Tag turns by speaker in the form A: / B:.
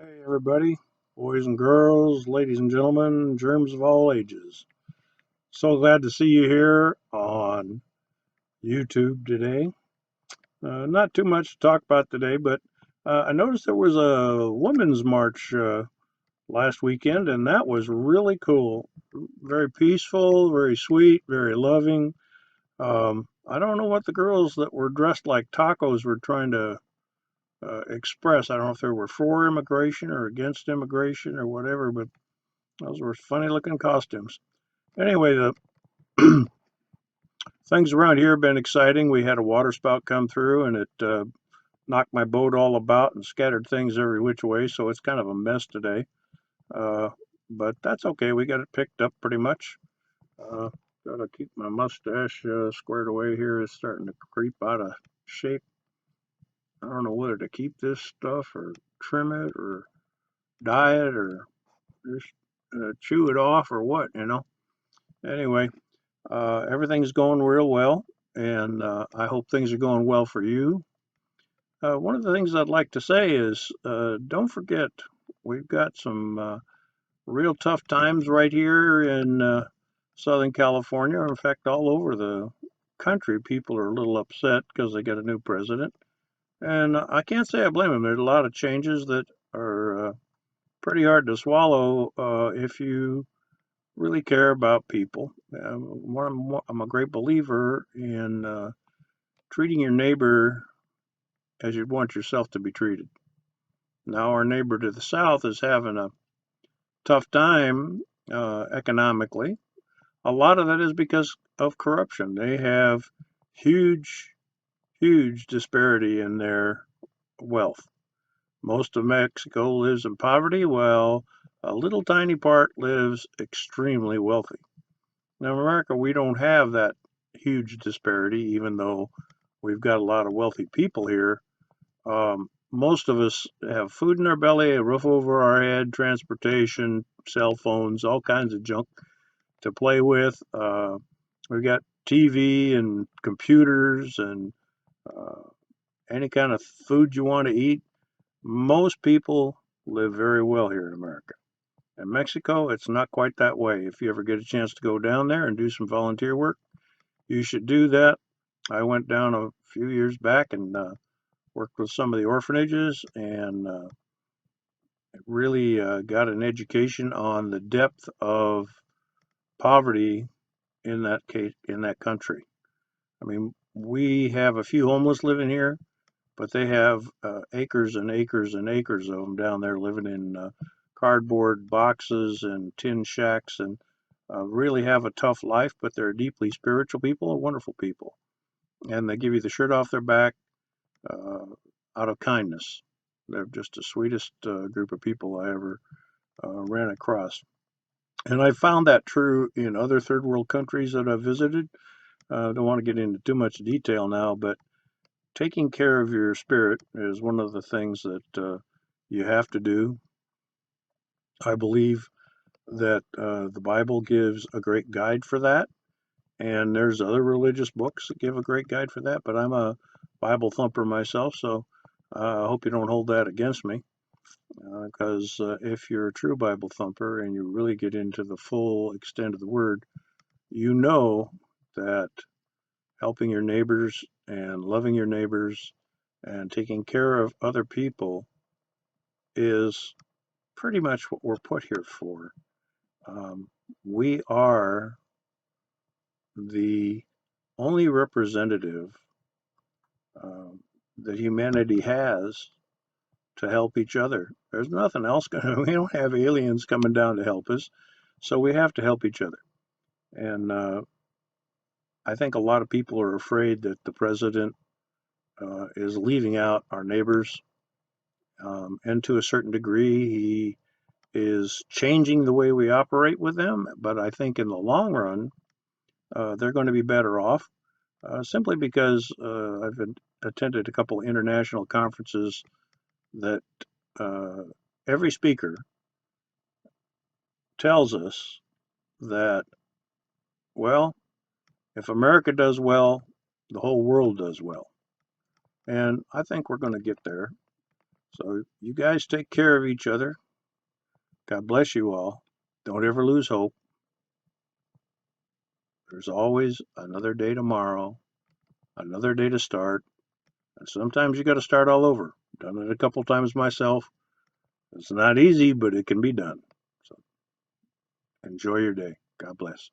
A: Hey everybody, boys and girls, ladies and gentlemen, germs of all ages. So glad to see you here on YouTube today. Not too much to talk about today, but I noticed there was a women's march last weekend, and that was really cool. Very peaceful, very sweet, very loving. I don't know what the girls that were dressed like tacos were trying to express. I don't know if they were for immigration or against immigration or whatever, but those were funny looking costumes. Anyway, the things around here have been exciting. We had a water spout come through and it knocked my boat all about and scattered things every which way. So it's kind of a mess today. Uh, but that's okay. We got it picked up pretty much. Uh, Got to keep my mustache squared away here. It's starting to creep out of shape. I don't know whether to keep this stuff or trim it or dye it or just chew it off or what. Anyway, everything's going real well, and I hope things are going well for you. One of the things I'd like to say is don't forget, we've got some real tough times right here in Southern California. In fact, all over the country, people are a little upset because they got a new president. And I can't say I blame them. There's a lot of changes that are pretty hard to swallow if you really care about people. I'm a great believer in treating your neighbor as you'd want yourself to be treated. Now, our neighbor to the south is having a tough time economically. A lot of that is because of corruption. They have huge, huge disparity in their wealth. Most of Mexico lives in poverty, while a little tiny part lives extremely wealthy. Now, in America, we don't have that huge disparity, even though we've got a lot of wealthy people here. Most of us have food in our belly, a roof over our head, transportation, cell phones, all kinds of junk to play with. We've got TV and computers and uh, any kind of food you want to eat. Most people live very well here in America. In Mexico, it's not quite that way. If you ever get a chance to go down there and do some volunteer work, you should do that. I went down a few years back and worked with some of the orphanages and really got an education on the depth of poverty in that case in that country. I mean, we have a few homeless living here, but they have acres and acres and acres of them down there living in cardboard boxes and tin shacks and really have a tough life, but they're deeply spiritual people and wonderful people. And they give you the shirt off their back uh, out of kindness. They're just the sweetest group of people I ever ran across. And I found that true in other third world countries that I've visited. I don't want to get into too much detail now, but taking care of your spirit is one of the things that you have to do. I believe that the Bible gives a great guide for that, and there's other religious books that give a great guide for that. But I'm a Bible thumper myself, so I hope you don't hold that against me. Because if you're a true Bible thumper and you really get into the full extent of the word, you know that helping your neighbors and loving your neighbors and taking care of other people is pretty much what we're put here for. Um, we are the only representative um, that humanity has to help each other. There's nothing else going to, we don't have aliens coming down to help us, so we have to help each other. And I think a lot of people are afraid that the president is leaving out our neighbors. And to a certain degree, he is changing the way we operate with them. But I think in the long run, they're going to be better off simply because I've attended a couple of international conferences that uh, every speaker tells us that, well, if America does well, the whole world does well. And I think we're going to get there. So you guys take care of each other. God bless you all. Don't ever lose hope. There's always another day tomorrow, another day to start. And sometimes you got to start all over. Done it a couple times myself. It's not easy, but it can be done. So enjoy your day. God bless.